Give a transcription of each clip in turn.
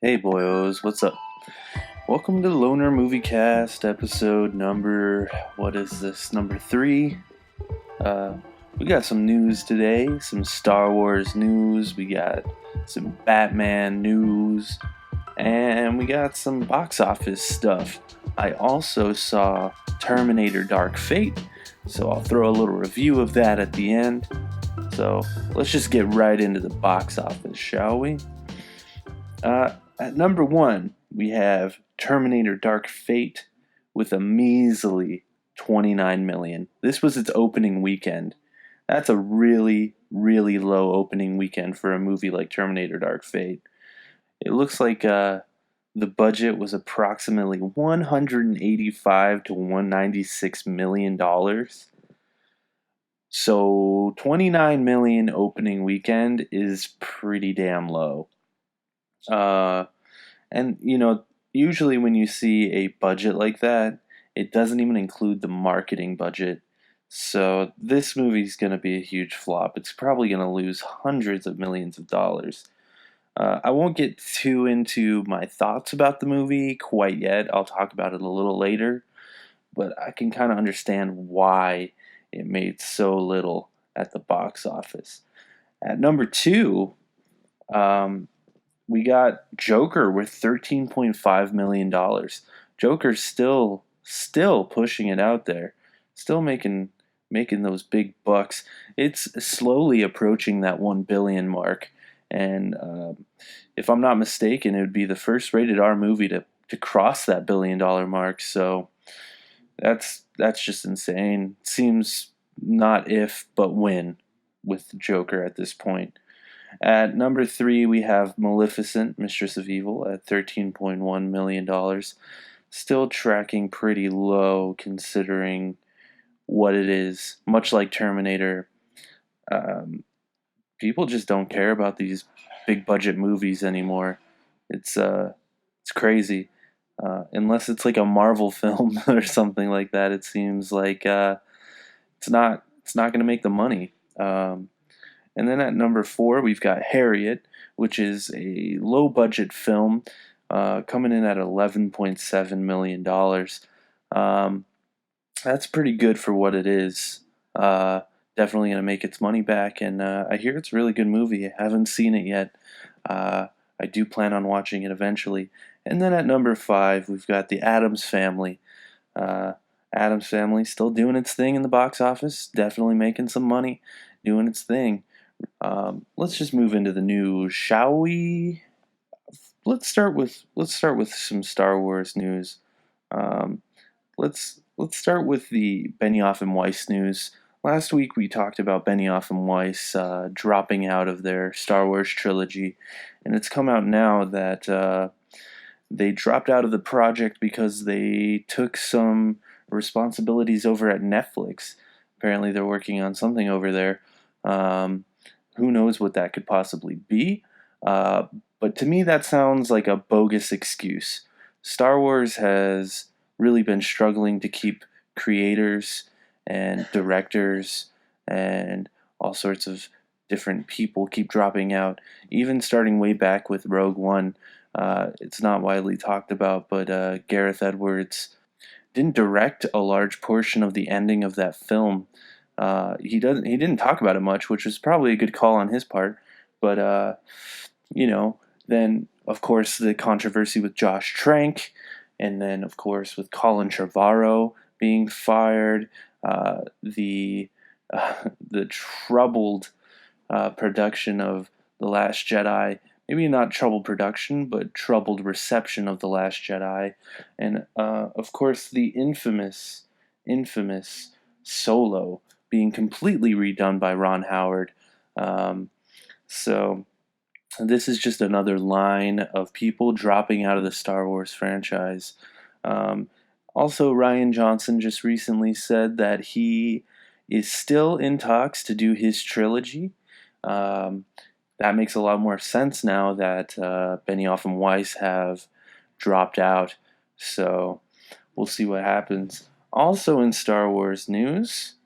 Hey boyos, what's up? Welcome to Loner Movie Cast episode number, what is this, number 3? Uh, we got some news today, some Star Wars news, we got some Batman news, and we got some box office stuff. I also saw Terminator Dark Fate, so I'll throw a little review of that at the end. So let's just get right into the box office, shall we? At number 1, we have Terminator Dark Fate with a measly 29 million. This was its opening weekend. That's a really, really low opening weekend for a movie like Terminator Dark Fate. It looks like the budget was approximately 185 to 196 million dollars. So 29 million opening weekend is pretty damn low. And usually when you see a budget like that, it doesn't even include the marketing budget. So this movie's going to be a huge flop. It's probably going to lose hundreds of millions of dollars. I won't get too into my thoughts about the movie quite yet. I'll talk about it a little later. But I can kind of understand why it made so little at the box office. At number 2, we got Joker with $13.5 million. Joker's still pushing it out there, still making those big bucks. It's slowly approaching that 1 billion mark, and if I'm not mistaken, it would be the first rated R movie to cross that $1 billion mark. So that's just insane. Seems not if but when with Joker at this point. At number 3, we have Maleficent, Mistress of Evil, at $13.1 million. Still tracking pretty low considering what it is. Much like Terminator, people just don't care about these big budget movies anymore. It's crazy. Unless it's like a Marvel film or something like that, it seems like it's not going to make the money. And then at number 4, we've got Harriet, which is a low-budget film coming in at $11.7 million. That's pretty good for what it is. Definitely going to make its money back, and I hear it's a really good movie. I haven't seen it yet. I do plan on watching it eventually. And then at number 5, we've got The Addams Family. Addams Family still doing its thing in the box office, definitely making some money, doing its thing. Let's just move into the news, shall we? Let's start with some Star Wars news. Let's start with the Benioff and Weiss news. Last week we talked about Benioff and Weiss dropping out of their Star Wars trilogy, and it's come out now that they dropped out of the project because they took some responsibilities over at Netflix. Apparently they're working on something over there. Who knows what that could possibly be? But to me, that sounds like a bogus excuse. Star Wars has really been struggling to keep creators and directors and all sorts of different people keep dropping out. Even starting way back with Rogue One, it's not widely talked about, but Gareth Edwards didn't direct a large portion of the ending of that film. He didn't talk about it much, which was probably a good call on his part. But then of course the controversy with Josh Trank, and then of course with Colin Trevorrow being fired, the troubled production of The Last Jedi. Maybe not troubled production, but troubled reception of The Last Jedi, and of course the infamous Solo being completely redone by Ron Howard. So this is just another line of people dropping out of the Star Wars franchise. Also, Rian Johnson just recently said that he is still in talks to do his trilogy. That makes a lot more sense now that Benioff and Weiss have dropped out. So we'll see what happens. Also in Star Wars news,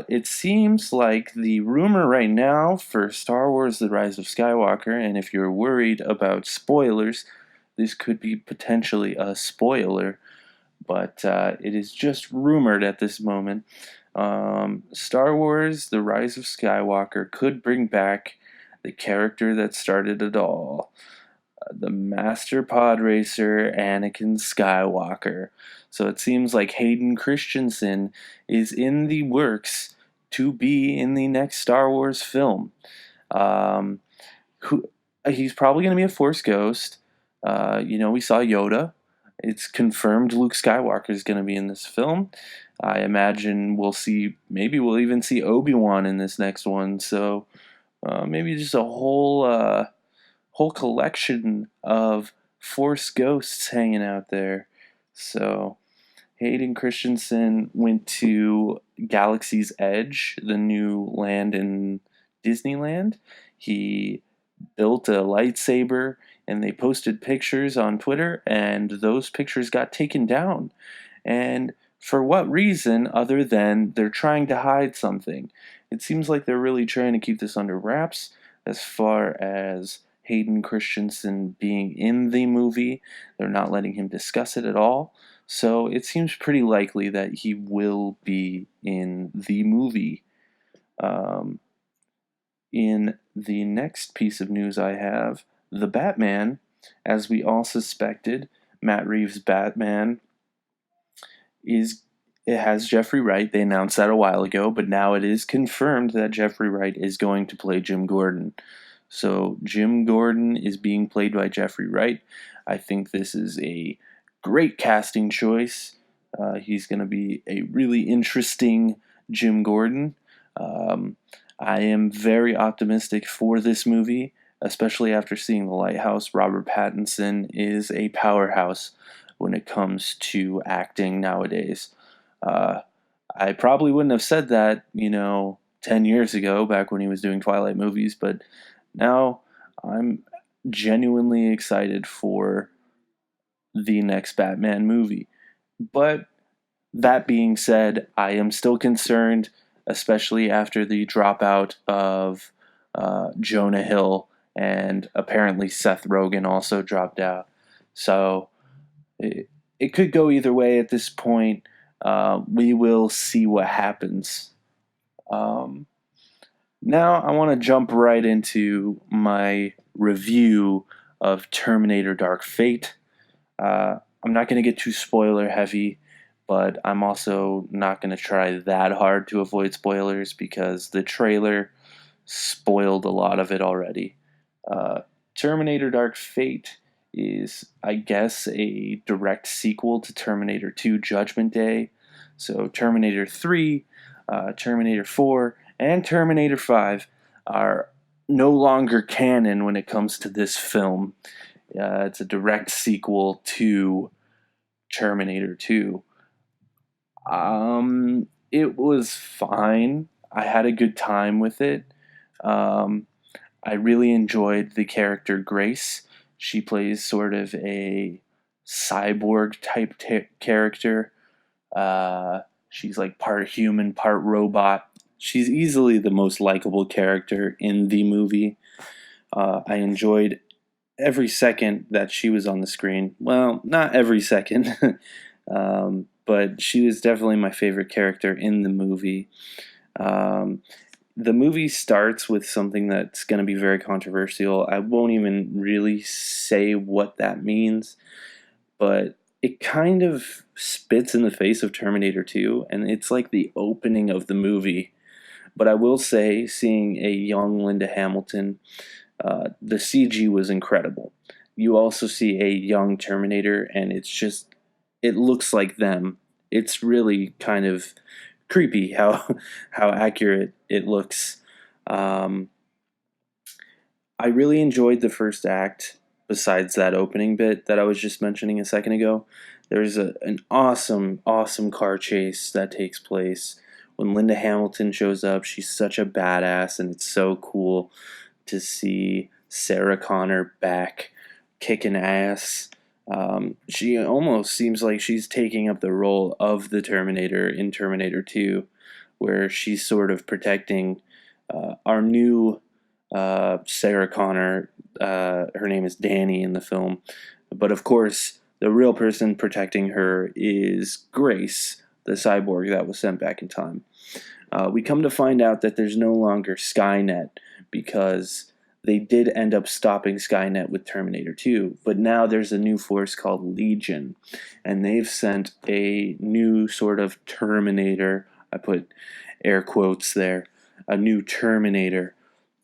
It seems like the rumor right now for Star Wars The Rise of Skywalker, and if you're worried about spoilers, this could be potentially a spoiler, but it is just rumored at this moment. Star Wars The Rise of Skywalker could bring back the character that started it all, the Master Pod Racer Anakin Skywalker. So it seems like Hayden Christensen is in the works to be in the next Star Wars film. Um, who He's probably going to be a Force ghost. We saw Yoda. It's confirmed Luke Skywalker is going to be in this film. I imagine maybe we'll even see Obi-Wan in this next one. So maybe just a whole collection of Force ghosts hanging out there. So Hayden Christensen went to Galaxy's Edge, the new land in Disneyland. He built a lightsaber and they posted pictures on Twitter, and those pictures got taken down. And for what reason other than they're trying to hide something? It seems like they're really trying to keep this under wraps as far as Hayden Christensen being in the movie. They're not letting him discuss it at all. So it seems pretty likely that he will be in the movie. In the next piece of news I have, The Batman, as we all suspected, Matt Reeves' Batman it has Jeffrey Wright. They announced that a while ago, but now it is confirmed that Jeffrey Wright is going to play Jim Gordon. So Jim Gordon is being played by Jeffrey Wright. I think this is a great casting choice. He's going to be a really interesting Jim Gordon. I am very optimistic for this movie, especially after seeing The Lighthouse. Robert Pattinson is a powerhouse when it comes to acting nowadays. I probably wouldn't have said that, 10 years ago, back when he was doing Twilight movies, but now I'm genuinely excited for the next Batman movie. But that being said, I am still concerned, especially after the dropout of Jonah Hill, and apparently Seth Rogen also dropped out. So it could go either way at this point. We will see what happens. Now I want to jump right into my review of Terminator Dark Fate. I'm not going to get too spoiler heavy, but I'm also not going to try that hard to avoid spoilers because the trailer spoiled a lot of it already. Terminator Dark Fate is, I guess, a direct sequel to Terminator 2 Judgment Day. So Terminator 3, Terminator 4, and Terminator 5 are no longer canon when it comes to this film. It's a direct sequel to Terminator 2. It was fine. I had a good time with it. I really enjoyed the character Grace. She plays sort of a cyborg type character. She's like part human, part robot. She's easily the most likable character in the movie. I enjoyed every second that she was on the screen. Well, not every second, but she was definitely my favorite character in the movie. The movie starts with something that's going to be very controversial. I won't even really say what that means, but it kind of spits in the face of Terminator 2, and it's like the opening of the movie. But I will say, seeing a young Linda Hamilton, the CG was incredible. You also see a young Terminator, and it looks like them. It's really kind of creepy how accurate it looks. I really enjoyed the first act. Besides that opening bit that I was just mentioning a second ago, there's an awesome car chase that takes place when Linda Hamilton shows up. She's such a badass, and it's so cool to see Sarah Connor back kicking ass. She almost seems like she's taking up the role of the Terminator in Terminator 2, where she's sort of protecting our new Sarah Connor. Her name is Danny in the film, but of course, the real person protecting her is Grace, the cyborg that was sent back in time. We come to find out that there's no longer Skynet because they did end up stopping Skynet with Terminator 2, but now there's a new force called Legion, and they've sent a new sort of Terminator. I put air quotes there. A new Terminator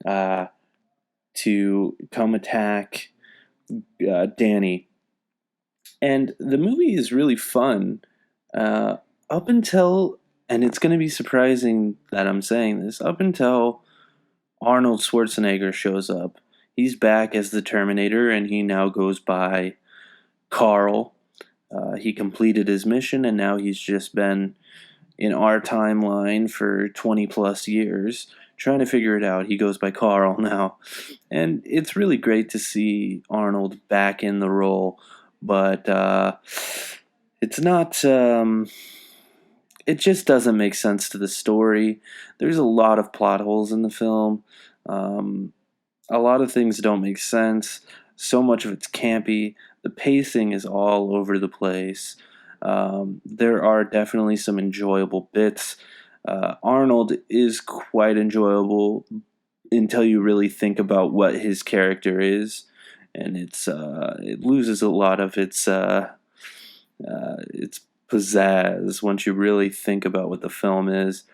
to come attack Danny. And the movie is really fun up until, and it's going to be surprising that I'm saying this, up until Arnold Schwarzenegger shows up. He's back as the Terminator, and he now goes by Carl. He completed his mission, and now he's just been in our timeline for 20 plus years trying to figure it out. He goes by Carl now. And it's really great to see Arnold back in the role, but it's not... it just doesn't make sense to the story. There's a lot of plot holes in the film. A lot of things don't make sense. So much of it's campy. The pacing is all over the place. There are definitely some enjoyable bits. Arnold is quite enjoyable until you really think about what his character is, and it loses a lot of its pizzazz once you really think about what the film is.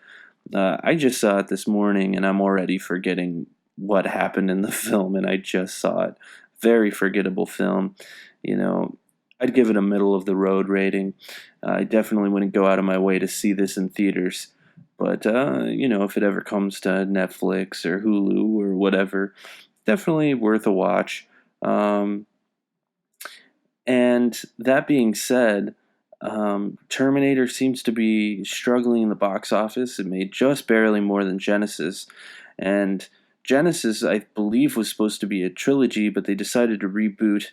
I just saw it this morning, and I'm already forgetting what happened in the film, and I just saw it. Very forgettable film. You know, I'd give it a middle of the road rating. I definitely wouldn't go out of my way to see this in theaters. But, if it ever comes to Netflix or Hulu or whatever, definitely worth a watch. And that being said, Terminator seems to be struggling in the box office. It made just barely more than Genesis. And Genesis, I believe, was supposed to be a trilogy, but they decided to reboot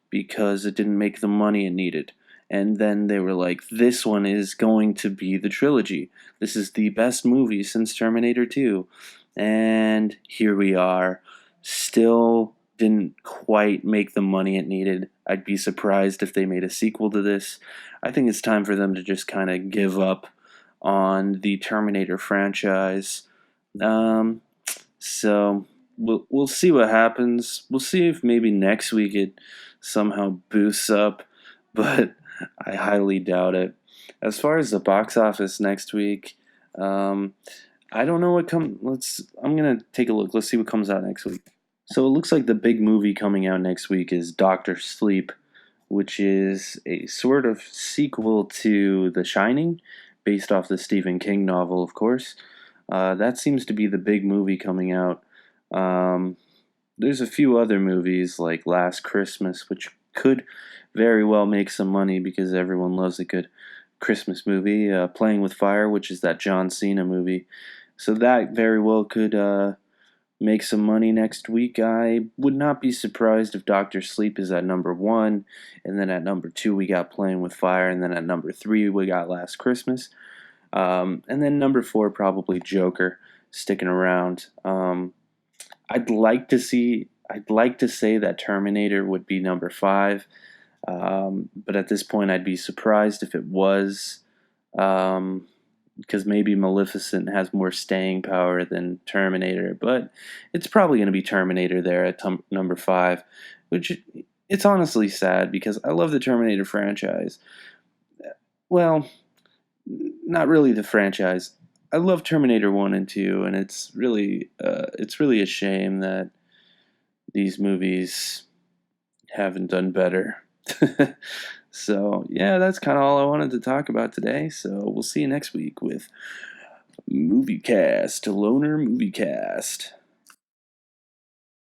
because it didn't make the money it needed. And then they were like, this one is going to be the trilogy. This is the best movie since Terminator 2. And here we are. Still didn't quite make the money it needed. I'd be surprised if they made a sequel to this. I think it's time for them to just kind of give up on the Terminator franchise. So we'll see what happens. We'll see if maybe next week it somehow boosts up, but I highly doubt it. As far as the box office next week, I don't know what I'm gonna take a look. Let's see what comes out next week. So it looks like the big movie coming out next week is Doctor Sleep, which is a sort of sequel to The Shining, based off the Stephen King novel, of course. That seems to be the big movie coming out. There's a few other movies like Last Christmas, which could very well make some money because everyone loves a good Christmas movie. Playing with Fire, which is that John Cena movie. So that very well could make some money next week. I would not be surprised if Doctor Sleep is at number 1, and then at number 2 we got Playing with Fire, and then at number 3 we got Last Christmas. And then number 4 probably Joker sticking around. I'd like to say that Terminator would be number 5, but at this point I'd be surprised if it was, because maybe Maleficent has more staying power than Terminator, but it's probably going to be Terminator there at number 5, which it's honestly sad because I love the Terminator franchise. Well, not really the franchise. I love Terminator 1 and 2, and it's really a shame that these movies haven't done better. So, yeah, that's kind of all I wanted to talk about today. So, we'll see you next week with Loner Movie Cast.